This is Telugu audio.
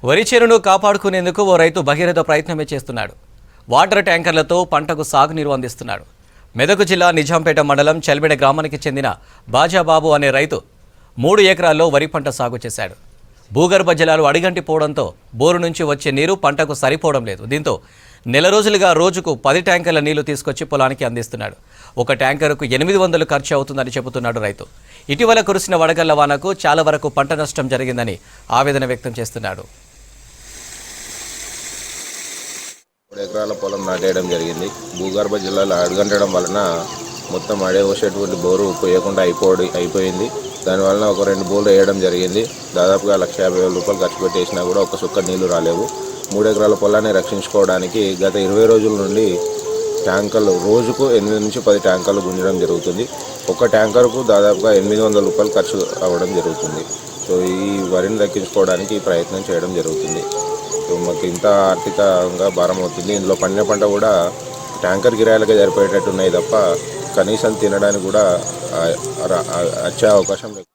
వరి చేనును కాపాడుకునేందుకు ఓ రైతు భగీరథ ప్రయత్నమే చేస్తున్నాడు. వాటర్ ట్యాంకర్లతో పంటకు సాగునీరు అందిస్తున్నాడు. మెదక్ జిల్లా నిజాంపేట మండలం చెల్బెడ గ్రామానికి చెందిన బాజాబాబు అనే రైతు 3 ఎకరాల్లో వరి పంట సాగు చేశాడు. భూగర్భ జలాలు అడిగంటిపోవడంతో బోరు నుంచి వచ్చే నీరు పంటకు సరిపోవడం లేదు. దీంతో నెల రోజులుగా రోజుకు 10 ట్యాంకర్ల నీళ్లు తీసుకొచ్చి పొలానికి అందిస్తున్నాడు. ఒక ట్యాంకరుకు 800 ఖర్చు అవుతుందని చెబుతున్నాడు రైతు. ఇటీవల కురిసిన వడగళ్ల వానకు చాలా వరకు పంట నష్టం జరిగిందని ఆవేదన వ్యక్తం చేస్తున్నాడు. 3 ఎకరాల పొలం నాటేయడం జరిగింది. భూగర్భ జలాలు అడుగంటడం వలన మొత్తం అడే వచ్చేటువంటి బోరు పోయకుండా అయిపోయింది. దానివలన ఒక 2 బోర్లు వేయడం జరిగింది. దాదాపుగా 1,50,000 రూపాయలు ఖర్చు పెట్టేసినా కూడా ఒక సుక్క నీళ్లు రాలేవు. 3 ఎకరాల పొలాన్ని రక్షించుకోవడానికి గత 20 రోజుల నుండి ట్యాంకర్లు రోజుకు 8 నుంచి 10 ట్యాంకర్లు గుంజడం జరుగుతుంది. ఒక ట్యాంకర్కు దాదాపుగా 800 రూపాయలు ఖర్చు అవ్వడం జరుగుతుంది. సో ఈ వరిని దక్కించుకోవడానికి ప్రయత్నం చేయడం జరుగుతుంది. సో మాకు ఇంత ఆర్థికంగా భారం అవుతుంది. ఇందులో పండిన పంట కూడా ట్యాంకర్ కిరాయిలకే సరిపోయేటట్టు ఉన్నాయి తప్ప కనీసం తినడానికి కూడా వచ్చే అవకాశం లేదు.